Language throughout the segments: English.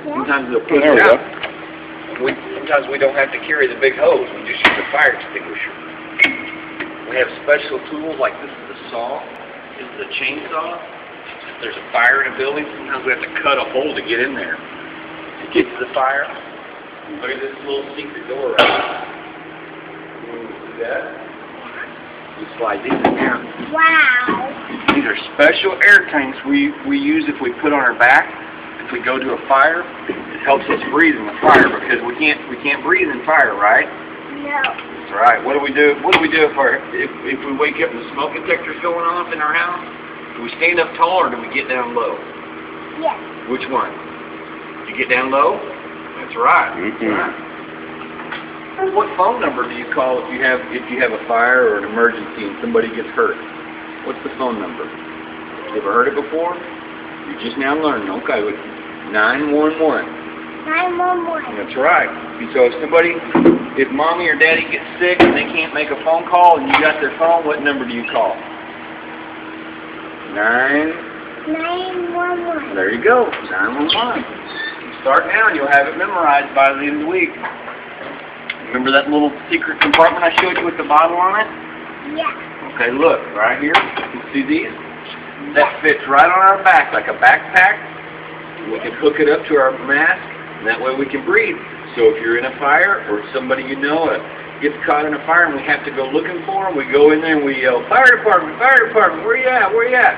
Sometimes they'll put it out. Sometimes we don't have to carry the big hose. We just use a fire extinguisher. We have special tools like this is a saw. This is a chainsaw. If there's a fire in a building, sometimes we have to cut a hole to get in there. To get to the fire. Look at this little secret door right here. See that? You slide these in there. Wow. These are special air tanks we use if we put on our back. If we go to a fire, it helps us breathe in the fire because we can't breathe in fire, right? No. That's right. What do we do? What do we do if we wake up and the smoke detector's going off in our house? Do we stand up tall or do we get down low? Yes. Which one? Do you get down low? That's right. That's right. What phone number do you call if you have a fire or an emergency and somebody gets hurt? What's the phone number? You ever heard it before? You're just now learning. Okay, with 911. 911. That's right. So if mommy or daddy gets sick and they can't make a phone call and you got their phone, what number do you call? 911. There you go. 911. Start now and you'll have it memorized by the end of the week. Remember that little secret compartment I showed you with the bottle on it? Yeah. Okay, look, right here. You see these? That fits right on our back like a backpack. We can hook it up to our mask, and that way we can breathe. So if you're in a fire or somebody you know gets caught in a fire and we have to go looking for them, we go in there and we yell, "Fire department, where you at, where you at?"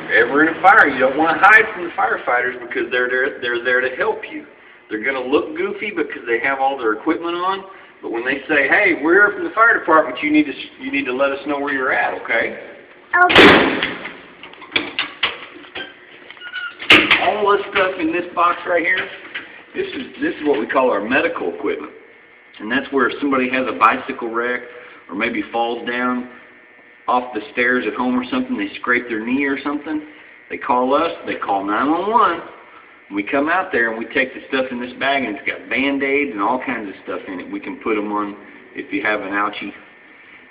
If you're ever in a fire, you don't want to hide from the firefighters because they're there to help you. They're going to look goofy because they have all their equipment on, but when they say, "Hey, we're here from the fire department," you need to let us know where you're at, okay? Okay. All this stuff in this box right here, this is what we call our medical equipment, and that's where if somebody has a bicycle wreck or maybe falls down off the stairs at home or something, they scrape their knee or something, they call us, they call 911. We come out there and we take the stuff in this bag and it's got Band-Aids and all kinds of stuff in it. We can put them on if you have an ouchie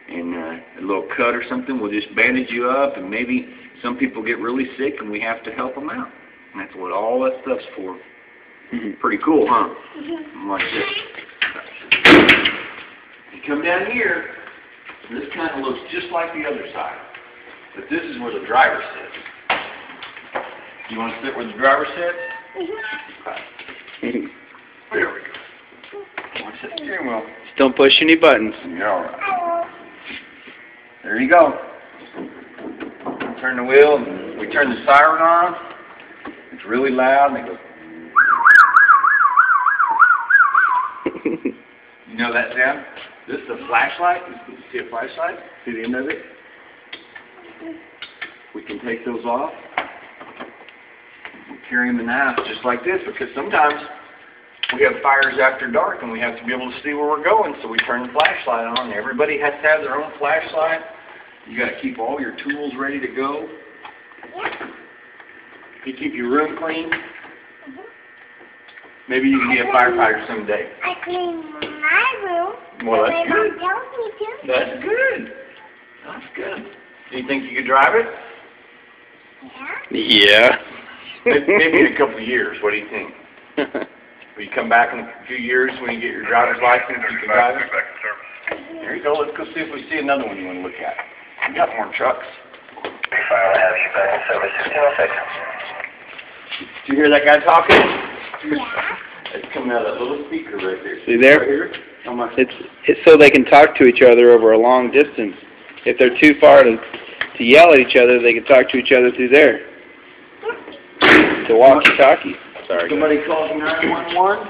and a little cut or something. We'll just bandage you up, and maybe some people get really sick and we have to help them out. And that's what all that stuff's for. Pretty cool, huh? Watch this. You come down here, this kind of looks just like the other side. But this is where the driver sits. You want to sit where the driver sits? There we go. Watch that steering wheel. Just don't push any buttons. You're all right. There you go. Turn the wheel, and we turn the siren on. It's really loud, and it goes. You know that sound? This is a flashlight. You see a flashlight? See the end of it? We can take those off. We carry them in the house just like this, because sometimes we have fires after dark and we have to be able to see where we're going, so we turn the flashlight on. Everybody has to have their own flashlight. You got to keep all your tools ready to go. You keep your room clean. Maybe you can be a firefighter someday. I clean my room. Well, that's my good. mom tells me to. That's good. That's good. Do you think you could drive it? Yeah. Maybe in a couple of years. What do you think? Will you come back in a few years when you get your driver's license? You can drive it? There you go. Let's go see if we see another one you want to look at. We got more trucks. Fireman has you back in service 1606. Did you hear that guy talking? Yeah. It's coming out of that little speaker right there. See there? Right here? How much? It's so they can talk to each other over a long distance. If they're too far to yell at each other, they can talk to each other through there. To walkie-talkie. Sorry. Somebody calls 911.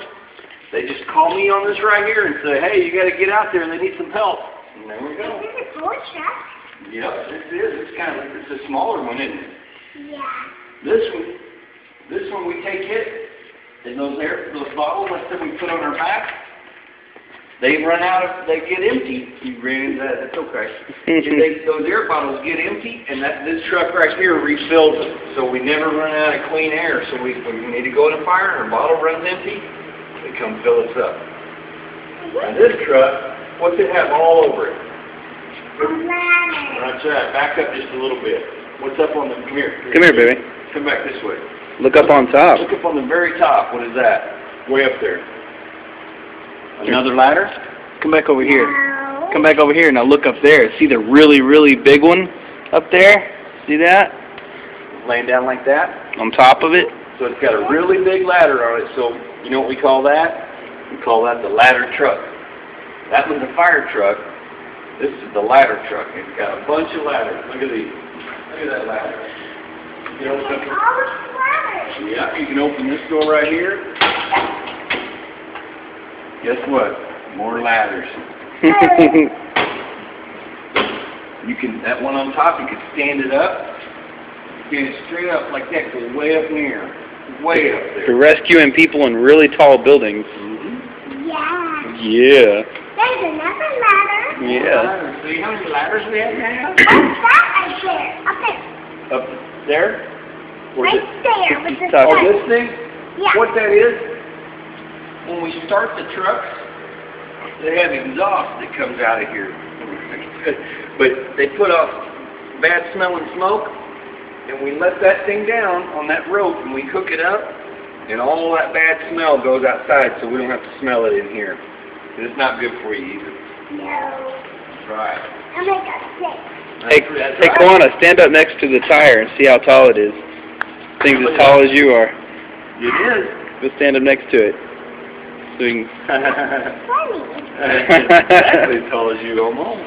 They just call me on this right here and say, "Hey, you got to get out there, and they need some help." And there we go. Is this a toy truck? Yep, this is. It's a smaller one, isn't it? Yeah. This one we take it, and those bottles like that we put on our back, they get empty. You ran into that, that's okay. Those air bottles get empty, and this truck right here refills them. So we never run out of clean air. So when we need to go in a fire and our bottle runs empty, they come fill us up. And this truck, what's it have all over it? That's right. Back up just a little bit. What's up on the? Come here. Come here, baby. Come back this way. Look up on top. Look up on the very top. What is that? Way up there. Another ladder? Come back over here. No. Come back over here. Now look up there. See the really, really big one up there? See that? Laying down like that. On top of it? So it's got a really big ladder on it. So you know what we call that? We call that the ladder truck. That was the fire truck. This is the ladder truck. It's got a bunch of ladders. Look at these. Look at that ladder. You know, All the flowers. yeah, you can open this door right here. Guess what? More ladders. You can, that one on top, you can stand it up. Stand it straight up like that, go way up in here. Way up there. For rescuing people in really tall buildings. Mm-hmm. Yeah. Yeah. There's another ladder. Yeah. See how many ladders we have now? What's that right there? Up there. Up there? Where's Right it? there with the Top. Oh, sun. this thing? Yeah. What that is, when we start the trucks, they have exhaust that comes out of here. But they put off bad smelling smoke, and we let that thing down on that rope, and we hook it up, and all that bad smell goes outside, so we don't have to smell it in here. And it's not good for you either. No. That's right. I'm like a six. Hey, hey, Kewana, stand up next to the tire and see how tall it is. Thing's as tall as you are. It is. Go stand up next to it. So you can... Funny. Exactly as tall as you, almost.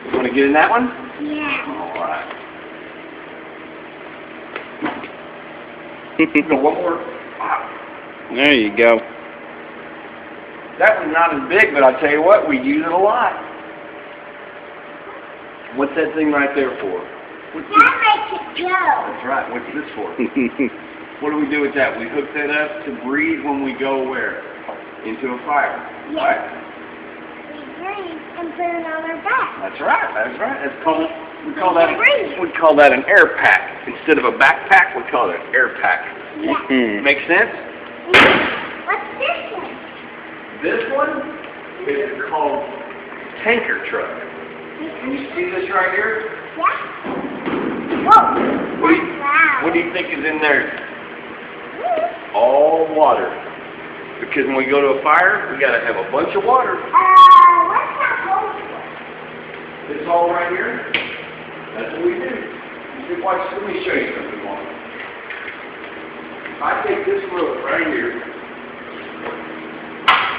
You want to get in that one? Yeah. All right. Go one more. Wow. There you go. That one's not as big, but I'll tell you what, we use it a lot. What's that thing right there for? What's this? That makes it go. That's right. What's this for? What do we do with that? We hook that up to breathe when we go where? Into a fire. Yeah. Right? We breathe and put it on our back. That's right. That's right. That's called. We call that an air pack. Instead of a backpack, we call it an air pack. Yeah. Make sense? What's this one? This one is called tanker truck. Can you see this right here? Yeah. Whoa. What do you, That's loud. what do you think is in there? All water. Because when we go to a fire, we got to have a bunch of water. What's that hole for? This all right here. That's what we do. You watch. Let me show you something more. If I take this rope right here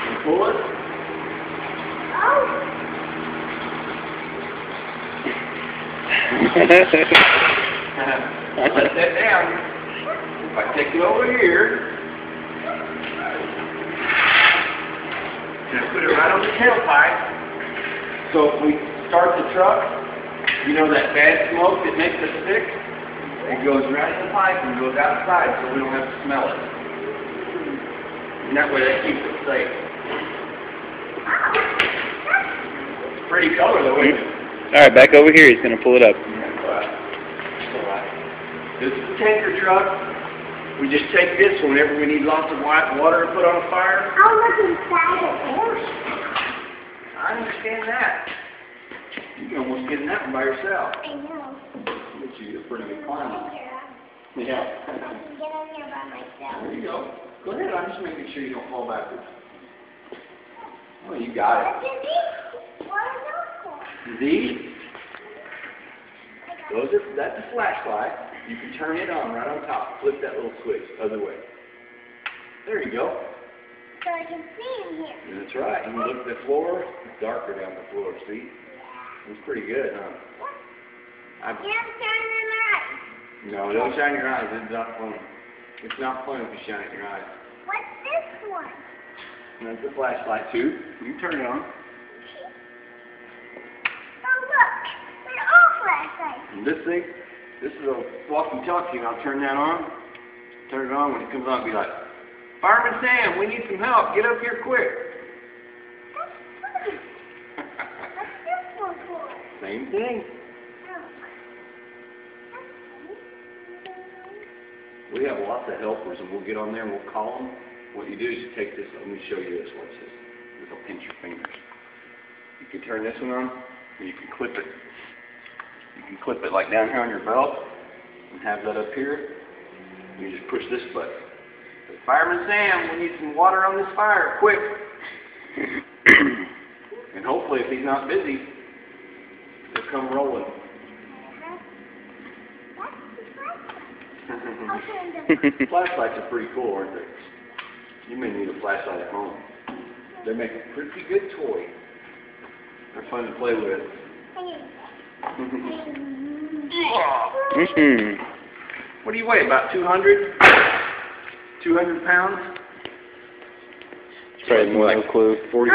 and pull it. Oh. Let that down. If I take it over here and put it right on the tailpipe, so if we start the truck, you know that bad smoke that makes us sick? It goes right in the pipe and goes outside so we don't have to smell it. And that way that keeps it safe. Pretty color though, isn't it? Alright, back over here. He's going to pull it up. This is the tanker truck. We just take this whenever we need lots of water to put on a fire. I'll look inside of it. I understand that. You can almost get in that one by yourself. I know. But you're a pretty good climber. I Yeah. can get in here by myself. There you go. Go ahead. I'm just making sure you don't fall backwards. Oh, you got it. What is these? What are those for? These? That's a flashlight. You can turn it on right on top. Flip that little switch other way. There you go. So I can see in here. That's right. You can look at the floor. It's darker down the floor, see? It's pretty good, huh? Can't turn them on. No, don't shine your eyes. It's not fun. It's not fun if you shine your eyes. What's this one? And that's a flashlight, too. You can turn it on. Oh, look. They're all flashlights. And this thing, this is a walkie-talkie, and I'll turn that on. Turn it on. When it comes on, I'll be like, Fireman Sam, we need some help. Get up here quick. That's funny. What's this one for? Same thing. Oh. We have lots of helpers, and we'll get on there and we'll call them. What you do is you take this. Let me show you this. Watch this. This will pinch your fingers. You can turn this one on, and you can clip it. You can clip it like down here on your belt, and have that up here. You just push this button. Fireman Sam, we need some water on this fire, quick. And hopefully, if he's not busy, he'll come rolling. Flashlights are pretty cool, aren't they? You may need a flashlight at home. They make a pretty good toy. They're fun to play with. What do you weigh? About 200? 200 pounds? Probably more like clue. 40.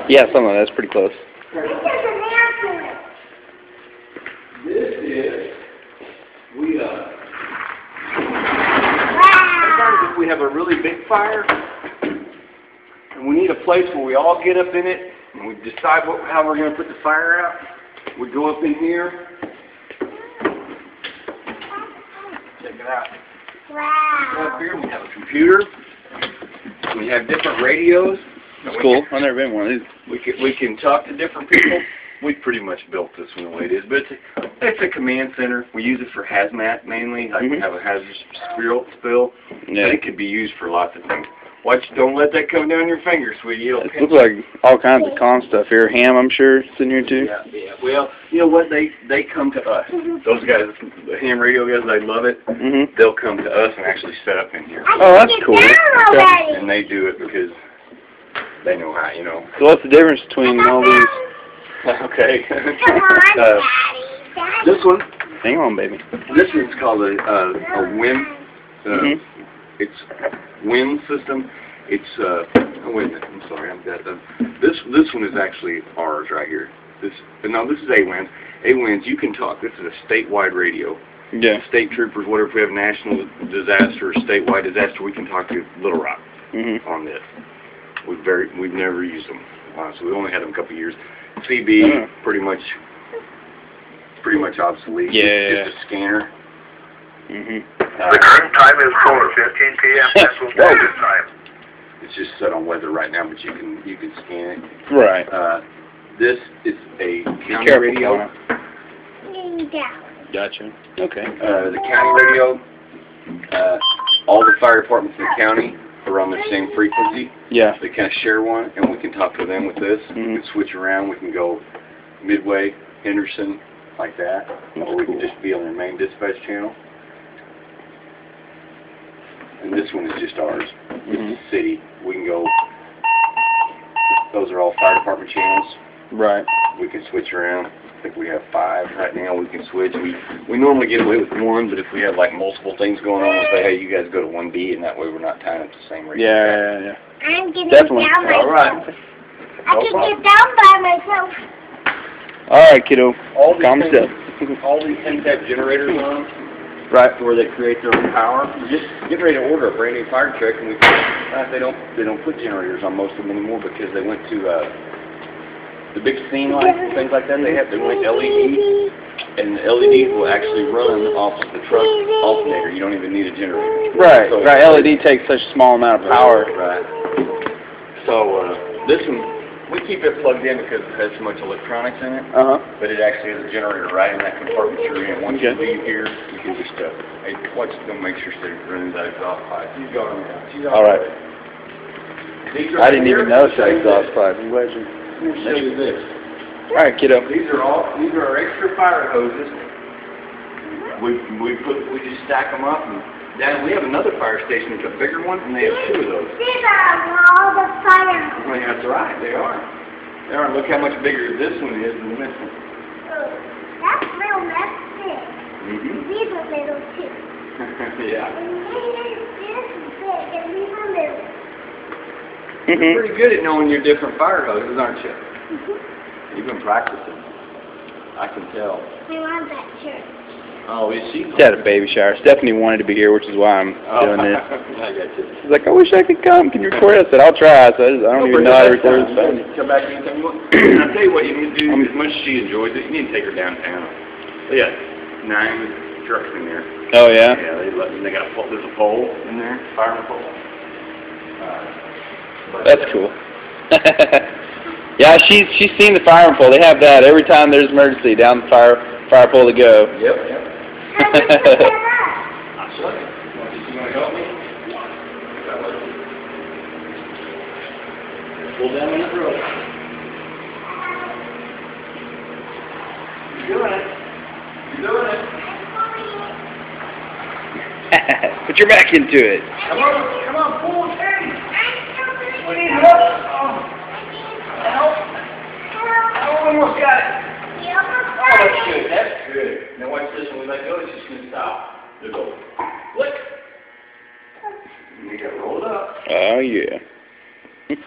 Yeah, something like that's pretty close. This is, sometimes if we have a really big fire, and we need a place where we all get up in it, and we decide how we're going to put the fire out, we go up in here. Check it out. Wow. Up here we have a computer. We have different radios. That's cool. I've never been one of these. We can talk to different people. We pretty much built this one the way it is, but it's a command center. We use it for hazmat mainly. Like we have a hazardous spill. Yeah. But it could be used for lots of things. Watch! Don't let that come down your finger, sweetie. It'll It looks like all kinds of con stuff here. Ham, I'm sure, it's in here too. Yeah, yeah. Well, you know what? They come to us. Those guys, the ham radio guys, they love it. They'll come to us and actually set up in here. Oh, that's cool. And they do it because they know how, you know. So what's the difference between all these? Okay. Come on, Daddy. This one. Hang on, baby. This one's called a WIM. It's WIM system. It's oh wait a minute. I'm sorry. I've got this one is actually ours right here. This is AWINS. AWINS. You can talk. This is a statewide radio. Yeah. State troopers, whatever. If we have national disaster or statewide disaster, we can talk to Little Rock on this. We've never used them, so we only had them a couple of years. CB pretty much obsolete. Yeah. Just a scanner. The current time is 4:15 p.m. Central Standard Time. It's just set on weather right now, but you can scan it. Right. This is a county radio. Gotcha. Okay. The county radio. All the fire departments in the county are on the same frequency. Yeah. They kind of share one, and we can talk to them with this. We can switch around. We can go Midway, Henderson, like that, or we can just be on their main dispatch channel. And this one is just ours. It's city. We can go. Those are all fire department channels. Right. We can switch around. I think we have 5 right now. We can switch. We normally get away with 1, but if we have like multiple things going on, we'll say, hey, you guys go to 1B, and that way we're not tying up the same radio. Yeah. I'm getting Definitely. down myself. All right. I can get down by myself. All right, kiddo. Calm yourself. All these things have generators on them. Right. Where they create their own power. We just get ready to order a brand new fire truck, and they don't put generators on most of them anymore because they went to the big scene lights and things like that. They went LED, and the LEDs will actually run off of the truck alternator. You don't even need a generator. Right. So, right. LED takes such a small amount of power. Right. So this one. We keep it plugged in because it has so much electronics in it, but it actually has a generator right in that compartment you're in. Once you leave here, you can just watch them make sure she runs that exhaust pipe. She's going now. She's all right. I didn't even notice that exhaust pipe. I'm glad you. Let me show you this. All right, kiddo. These are our extra fire hoses. We just stack them up, and down we have another fire station. It's a bigger one, and they have 2 of those. These are all the fire. Well, that's right. They are. They are. Look how much bigger this one is than this one. That's real. That's big. These are little too. Yeah. And this is big, and these are little. You're pretty good at knowing your different fire hoses, aren't you? You've been practicing. I can tell. I want that shirt. Oh, is she? She had a baby shower. Stephanie wanted to be here, which is why I'm doing this. I got you. She's like, I wish I could come. Can you record it? I said, I'll try. So I don't even know how to record this phone. Come back anytime you want. I'll tell you what you need to do. As much as she enjoys it, you need to take her downtown. They got 9 trucks in there. Oh, yeah? Yeah, they got there's a pole in there, fireman pole. That's cool. Yeah, she's seen the fireman pole. They have that every time there's an emergency down the fire pole to go. Yep. How much is that? I'll What? You want to help me? Pull down on the rope. You're doing it. You're doing it. Put your back into it. Come on, pull it in. We need help. Help. I almost got it. Oh, that's good. That's good. Now watch this. When we let go, it's just going to stop. It'll go. Flick. And we got to roll it up. Oh, yeah. Good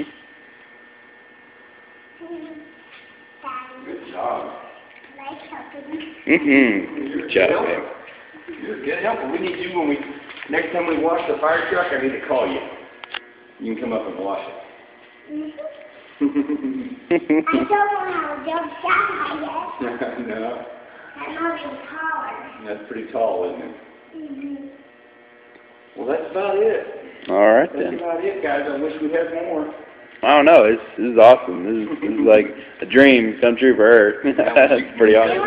job. Good job, babe. You're a good helper. We need you when we, next time we wash the fire truck, I need to call you. You can come up and wash it. I don't know how to jump down yet. No. I'm already taller. That's pretty tall, isn't it? Well, that's about it. All right, That's then. about it, guys. I wish we had more. I don't know. This is awesome. This is like a dream come true for her. That's pretty awesome.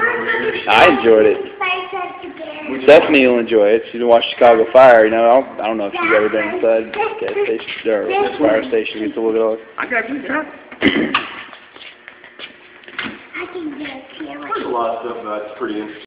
I enjoyed it. Stephanie will enjoy it. She watched Chicago Fire. You know, I don't know if she's ever been inside the gas station or fire station. Get to look at all. I got you, John. I can get a camera. There's a lot of stuff that's pretty interesting.